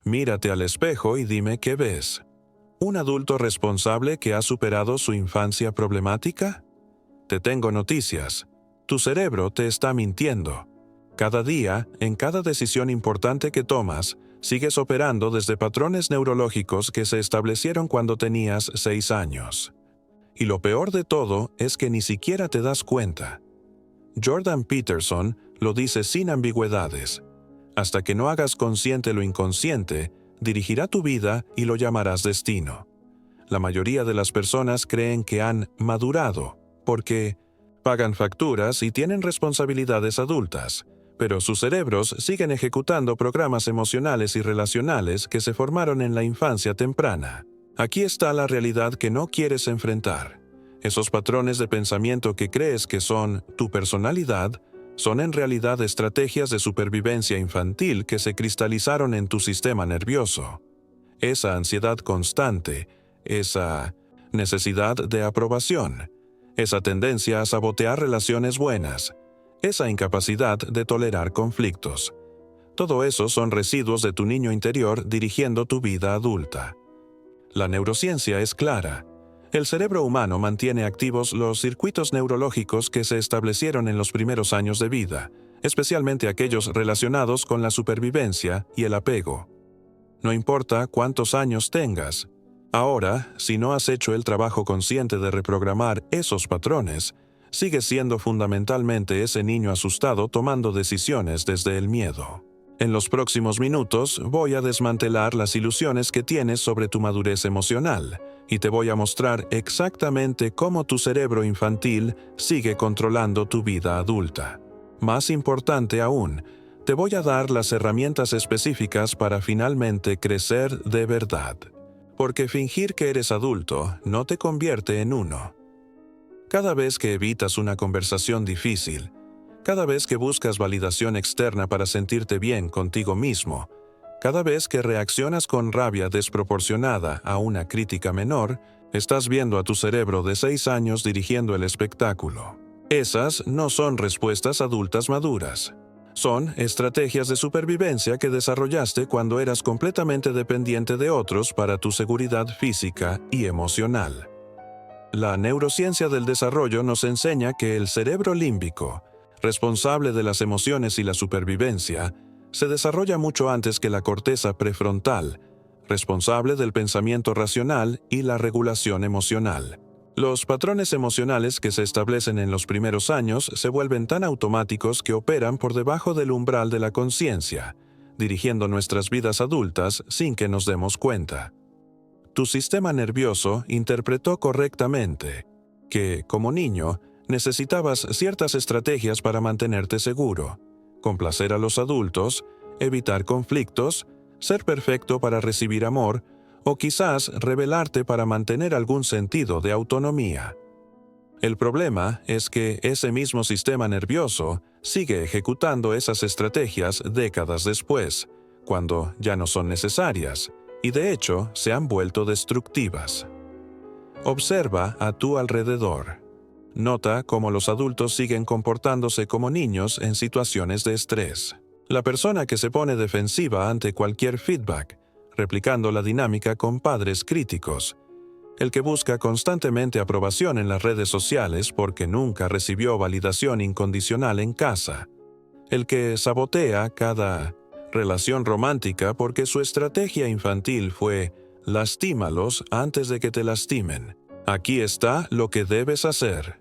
Mírate al espejo y dime qué ves. ¿Un adulto responsable que ha superado su infancia problemática? Te tengo noticias. Tu cerebro te está mintiendo. Cada día, en cada decisión importante que tomas, sigues operando desde patrones neurológicos que se establecieron cuando tenías 6 años. Y lo peor de todo es que ni siquiera te das cuenta. Jordan Peterson lo dice sin ambigüedades. Hasta que no hagas consciente lo inconsciente, dirigirá tu vida y lo llamarás destino. La mayoría de las personas creen que han madurado, porque pagan facturas y tienen responsabilidades adultas, pero sus cerebros siguen ejecutando programas emocionales y relacionales que se formaron en la infancia temprana. Aquí está la realidad que no quieres enfrentar. Esos patrones de pensamiento que crees que son tu personalidad son en realidad estrategias de supervivencia infantil que se cristalizaron en tu sistema nervioso. Esa ansiedad constante, esa necesidad de aprobación, esa tendencia a sabotear relaciones buenas, esa incapacidad de tolerar conflictos. Todo eso son residuos de tu niño interior dirigiendo tu vida adulta. La neurociencia es clara. El cerebro humano mantiene activos los circuitos neurológicos que se establecieron en los primeros años de vida, especialmente aquellos relacionados con la supervivencia y el apego. No importa cuántos años tengas. Ahora, si no has hecho el trabajo consciente de reprogramar esos patrones, sigues siendo fundamentalmente ese niño asustado tomando decisiones desde el miedo. En los próximos minutos voy a desmantelar las ilusiones que tienes sobre tu madurez emocional y te voy a mostrar exactamente cómo tu cerebro infantil sigue controlando tu vida adulta. Más importante aún, te voy a dar las herramientas específicas para finalmente crecer de verdad. Porque fingir que eres adulto no te convierte en uno. Cada vez que evitas una conversación difícil, cada vez que buscas validación externa para sentirte bien contigo mismo, cada vez que reaccionas con rabia desproporcionada a una crítica menor, estás viendo a tu cerebro de 6 años dirigiendo el espectáculo. Esas no son respuestas adultas maduras. Son estrategias de supervivencia que desarrollaste cuando eras completamente dependiente de otros para tu seguridad física y emocional. La neurociencia del desarrollo nos enseña que el cerebro límbico, responsable de las emociones y la supervivencia, se desarrolla mucho antes que la corteza prefrontal, responsable del pensamiento racional y la regulación emocional. Los patrones emocionales que se establecen en los primeros años se vuelven tan automáticos que operan por debajo del umbral de la conciencia, dirigiendo nuestras vidas adultas sin que nos demos cuenta. Tu sistema nervioso interpretó correctamente que, como niño, necesitabas ciertas estrategias para mantenerte seguro, complacer a los adultos, evitar conflictos, ser perfecto para recibir amor, o quizás rebelarte para mantener algún sentido de autonomía. El problema es que ese mismo sistema nervioso sigue ejecutando esas estrategias décadas después, cuando ya no son necesarias, y de hecho se han vuelto destructivas. Observa a tu alrededor. Nota cómo los adultos siguen comportándose como niños en situaciones de estrés. La persona que se pone defensiva ante cualquier feedback, replicando la dinámica con padres críticos. El que busca constantemente aprobación en las redes sociales porque nunca recibió validación incondicional en casa. El que sabotea cada relación romántica porque su estrategia infantil fue «lastímalos antes de que te lastimen». Aquí está lo que debes hacer.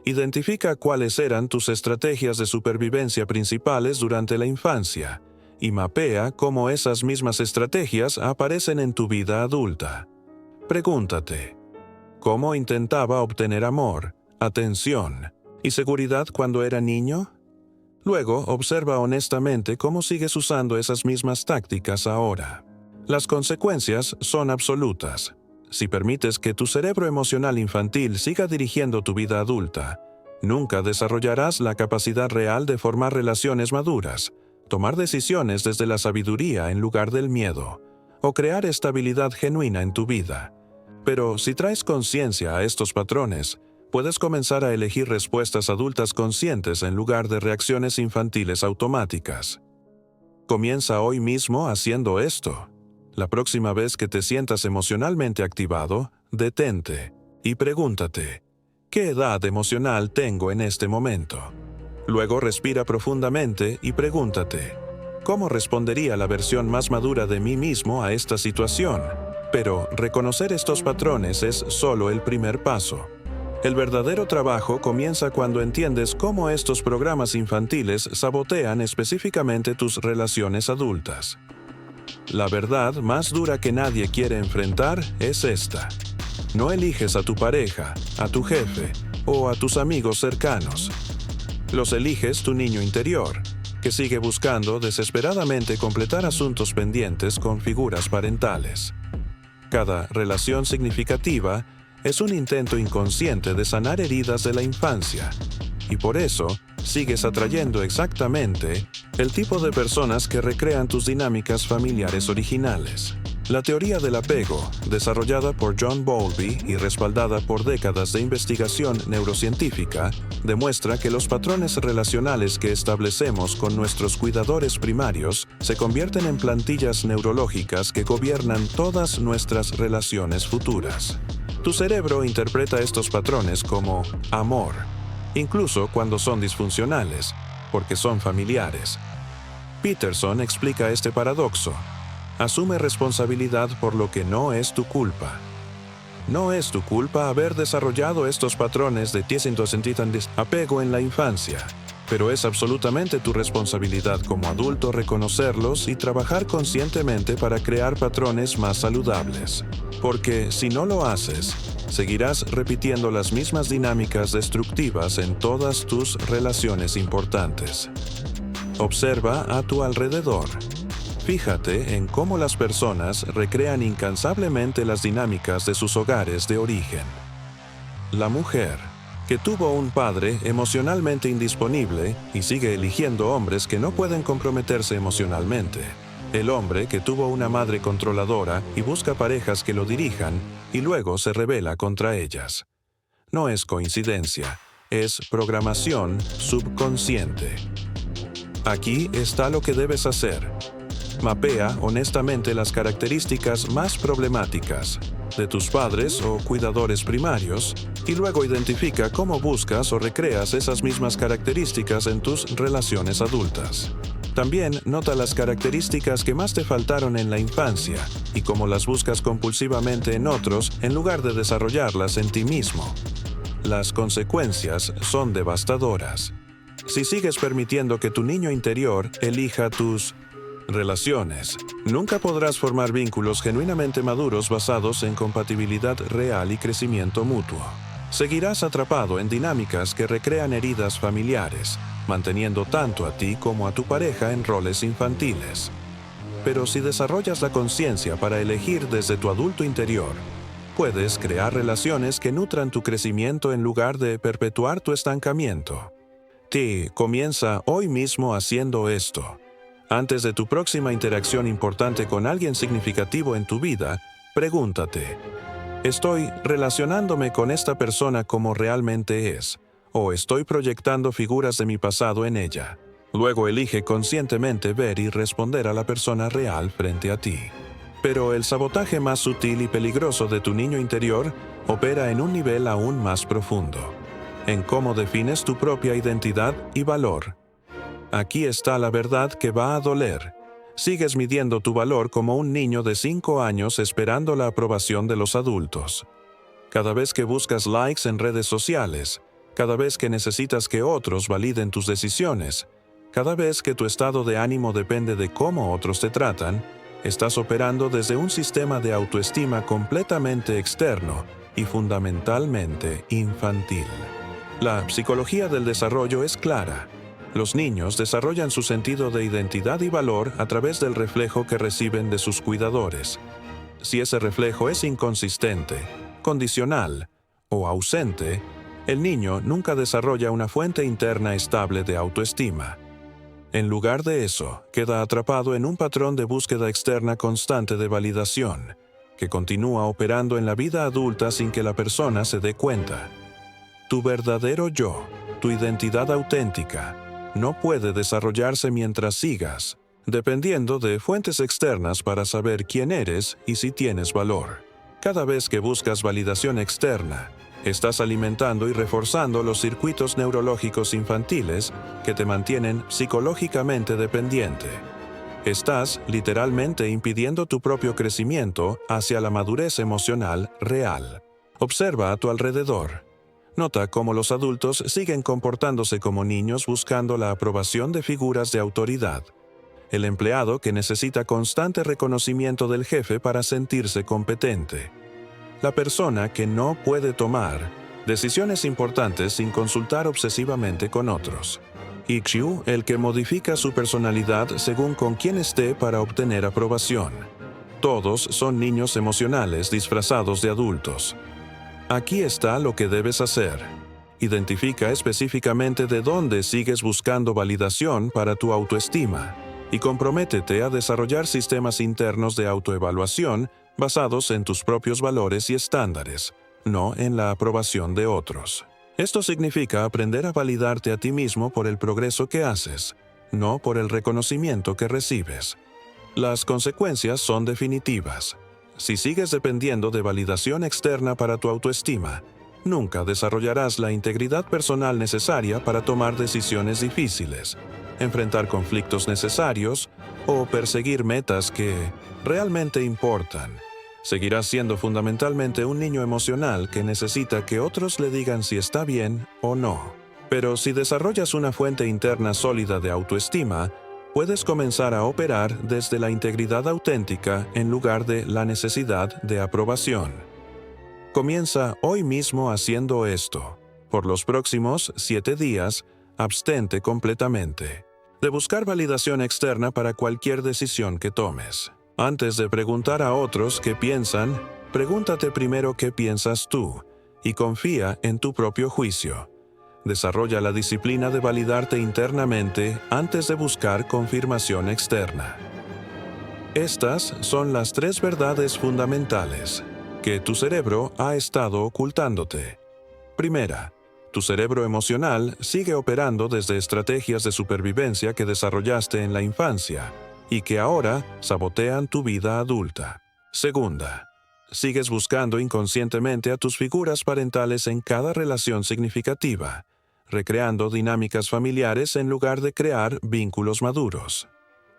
Identifica cuáles eran tus estrategias de supervivencia principales durante la infancia y mapea cómo esas mismas estrategias aparecen en tu vida adulta. Pregúntate, ¿cómo intentaba obtener amor, atención y seguridad cuando era niño? Luego, observa honestamente cómo sigues usando esas mismas tácticas ahora. Las consecuencias son absolutas. Si permites que tu cerebro emocional infantil siga dirigiendo tu vida adulta, nunca desarrollarás la capacidad real de formar relaciones maduras, tomar decisiones desde la sabiduría en lugar del miedo, o crear estabilidad genuina en tu vida. Pero si traes conciencia a estos patrones, puedes comenzar a elegir respuestas adultas conscientes en lugar de reacciones infantiles automáticas. Comienza hoy mismo haciendo esto. La próxima vez que te sientas emocionalmente activado, detente y pregúntate, ¿qué edad emocional tengo en este momento? Luego respira profundamente y pregúntate, ¿cómo respondería la versión más madura de mí mismo a esta situación? Pero reconocer estos patrones es solo el primer paso. El verdadero trabajo comienza cuando entiendes cómo estos programas infantiles sabotean específicamente tus relaciones adultas. La verdad más dura que nadie quiere enfrentar es esta. No eliges a tu pareja, a tu jefe o a tus amigos cercanos. Los eliges tu niño interior, que sigue buscando desesperadamente completar asuntos pendientes con figuras parentales. Cada relación significativa es un intento inconsciente de sanar heridas de la infancia, y por eso sigues atrayendo exactamente el tipo de personas que recrean tus dinámicas familiares originales. La teoría del apego, desarrollada por John Bowlby y respaldada por décadas de investigación neurocientífica, demuestra que los patrones relacionales que establecemos con nuestros cuidadores primarios se convierten en plantillas neurológicas que gobiernan todas nuestras relaciones futuras. Tu cerebro interpreta estos patrones como amor, incluso cuando son disfuncionales, porque son familiares. Peterson explica este paradoxo. Asume responsabilidad por lo que no es tu culpa. No es tu culpa haber desarrollado estos patrones de apego en la infancia, pero es absolutamente tu responsabilidad como adulto reconocerlos y trabajar conscientemente para crear patrones más saludables. Porque si no lo haces, seguirás repitiendo las mismas dinámicas destructivas en todas tus relaciones importantes. Observa a tu alrededor. Fíjate en cómo las personas recrean incansablemente las dinámicas de sus hogares de origen. La mujer, que tuvo un padre emocionalmente indisponible y sigue eligiendo hombres que no pueden comprometerse emocionalmente. El hombre que tuvo una madre controladora y busca parejas que lo dirijan y luego se rebela contra ellas. No es coincidencia, es programación subconsciente. Aquí está lo que debes hacer. Mapea honestamente las características más problemáticas de tus padres o cuidadores primarios y luego identifica cómo buscas o recreas esas mismas características en tus relaciones adultas. También nota las características que más te faltaron en la infancia y cómo las buscas compulsivamente en otros en lugar de desarrollarlas en ti mismo. Las consecuencias son devastadoras. Si sigues permitiendo que tu niño interior elija tus relaciones, nunca podrás formar vínculos genuinamente maduros basados en compatibilidad real y crecimiento mutuo. Seguirás atrapado en dinámicas que recrean heridas familiares, manteniendo tanto a ti como a tu pareja en roles infantiles. Pero si desarrollas la conciencia para elegir desde tu adulto interior, puedes crear relaciones que nutran tu crecimiento en lugar de perpetuar tu estancamiento. Comienza hoy mismo haciendo esto. Antes de tu próxima interacción importante con alguien significativo en tu vida, pregúntate, ¿estoy relacionándome con esta persona como realmente es? ¿O estoy proyectando figuras de mi pasado en ella? Luego elige conscientemente ver y responder a la persona real frente a ti. Pero el sabotaje más sutil y peligroso de tu niño interior opera en un nivel aún más profundo, en cómo defines tu propia identidad y valor. Aquí está la verdad que va a doler. Sigues midiendo tu valor como un niño de 5 años esperando la aprobación de los adultos. Cada vez que buscas likes en redes sociales, cada vez que necesitas que otros validen tus decisiones, cada vez que tu estado de ánimo depende de cómo otros te tratan, estás operando desde un sistema de autoestima completamente externo y fundamentalmente infantil. La psicología del desarrollo es clara. Los niños desarrollan su sentido de identidad y valor a través del reflejo que reciben de sus cuidadores. Si ese reflejo es inconsistente, condicional o ausente, el niño nunca desarrolla una fuente interna estable de autoestima. En lugar de eso, queda atrapado en un patrón de búsqueda externa constante de validación, que continúa operando en la vida adulta sin que la persona se dé cuenta. Tu verdadero yo, tu identidad auténtica, no puede desarrollarse mientras sigas dependiendo de fuentes externas para saber quién eres y si tienes valor. Cada vez que buscas validación externa, estás alimentando y reforzando los circuitos neurológicos infantiles que te mantienen psicológicamente dependiente. Estás literalmente impidiendo tu propio crecimiento hacia la madurez emocional real. Observa a tu alrededor. Nota cómo los adultos siguen comportándose como niños buscando la aprobación de figuras de autoridad. El empleado que necesita constante reconocimiento del jefe para sentirse competente. La persona que no puede tomar decisiones importantes sin consultar obsesivamente con otros. Ikkyu, el que modifica su personalidad según con quién esté para obtener aprobación. Todos son niños emocionales disfrazados de adultos. Aquí está lo que debes hacer. Identifica específicamente de dónde sigues buscando validación para tu autoestima y comprométete a desarrollar sistemas internos de autoevaluación basados en tus propios valores y estándares, no en la aprobación de otros. Esto significa aprender a validarte a ti mismo por el progreso que haces, no por el reconocimiento que recibes. Las consecuencias son definitivas. Si sigues dependiendo de validación externa para tu autoestima, nunca desarrollarás la integridad personal necesaria para tomar decisiones difíciles, enfrentar conflictos necesarios o perseguir metas que realmente importan. Seguirás siendo fundamentalmente un niño emocional que necesita que otros le digan si está bien o no. Pero si desarrollas una fuente interna sólida de autoestima, puedes comenzar a operar desde la integridad auténtica en lugar de la necesidad de aprobación. Comienza hoy mismo haciendo esto. Por los próximos 7 días, abstente completamente de buscar validación externa para cualquier decisión que tomes. Antes de preguntar a otros qué piensan, pregúntate primero qué piensas tú y confía en tu propio juicio. Desarrolla la disciplina de validarte internamente antes de buscar confirmación externa. Estas son las 3 verdades fundamentales que tu cerebro ha estado ocultándote. Primera, tu cerebro emocional sigue operando desde estrategias de supervivencia que desarrollaste en la infancia y que ahora sabotean tu vida adulta. Segunda, sigues buscando inconscientemente a tus figuras parentales en cada relación significativa, recreando dinámicas familiares en lugar de crear vínculos maduros.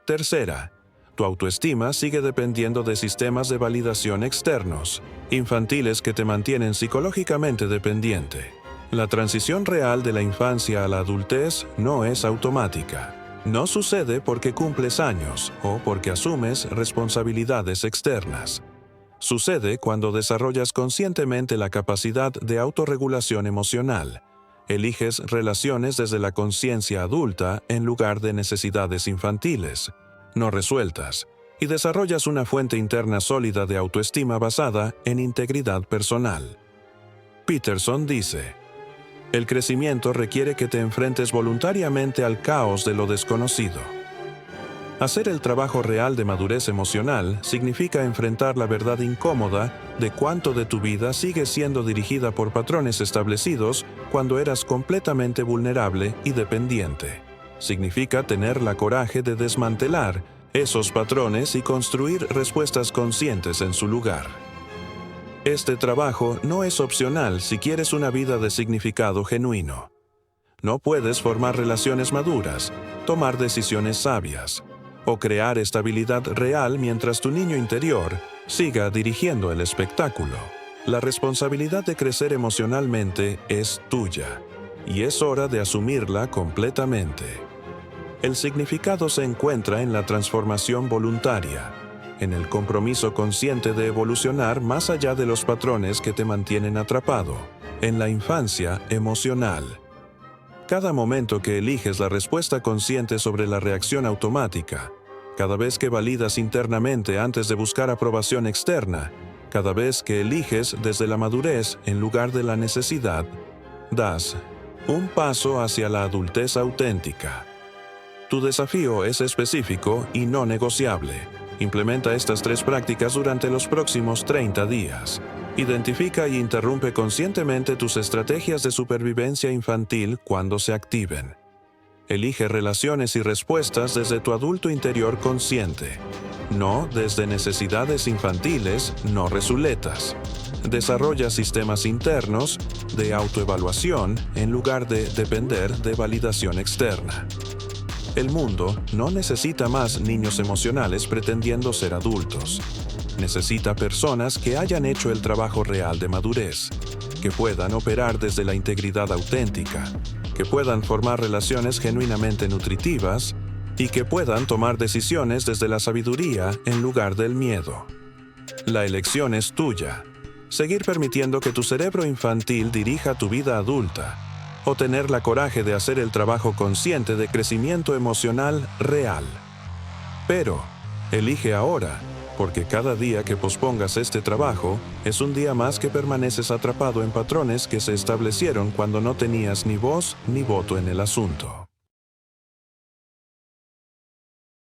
Tercera, tu autoestima sigue dependiendo de sistemas de validación externos, infantiles que te mantienen psicológicamente dependiente. La transición real de la infancia a la adultez no es automática. No sucede porque cumples años o porque asumes responsabilidades externas. Sucede cuando desarrollas conscientemente la capacidad de autorregulación emocional. Eliges relaciones desde la conciencia adulta en lugar de necesidades infantiles, no resueltas, y desarrollas una fuente interna sólida de autoestima basada en integridad personal. Peterson dice: el crecimiento requiere que te enfrentes voluntariamente al caos de lo desconocido. Hacer el trabajo real de madurez emocional significa enfrentar la verdad incómoda de cuánto de tu vida sigue siendo dirigida por patrones establecidos cuando eras completamente vulnerable y dependiente. Significa tener la coraje de desmantelar esos patrones y construir respuestas conscientes en su lugar. Este trabajo no es opcional si quieres una vida de significado genuino. No puedes formar relaciones maduras, tomar decisiones sabias o crear estabilidad real mientras tu niño interior siga dirigiendo el espectáculo. La responsabilidad de crecer emocionalmente es tuya, y es hora de asumirla completamente. El significado se encuentra en la transformación voluntaria, en el compromiso consciente de evolucionar más allá de los patrones que te mantienen atrapado, en la infancia emocional. Cada momento que eliges la respuesta consciente sobre la reacción automática, cada vez que validas internamente antes de buscar aprobación externa, cada vez que eliges desde la madurez en lugar de la necesidad, das un paso hacia la adultez auténtica. Tu desafío es específico y no negociable. Implementa estas 3 prácticas durante los próximos 30 días. Identifica y interrumpe conscientemente tus estrategias de supervivencia infantil cuando se activen. Elige relaciones y respuestas desde tu adulto interior consciente, no desde necesidades infantiles no resueltas. Desarrolla sistemas internos de autoevaluación en lugar de depender de validación externa. El mundo no necesita más niños emocionales pretendiendo ser adultos. Necesita personas que hayan hecho el trabajo real de madurez, que puedan operar desde la integridad auténtica, que puedan formar relaciones genuinamente nutritivas y que puedan tomar decisiones desde la sabiduría en lugar del miedo. La elección es tuya. Seguir permitiendo que tu cerebro infantil dirija tu vida adulta o tener la coraje de hacer el trabajo consciente de crecimiento emocional real. Pero, elige ahora, porque cada día que pospongas este trabajo es un día más que permaneces atrapado en patrones que se establecieron cuando no tenías ni voz ni voto en el asunto.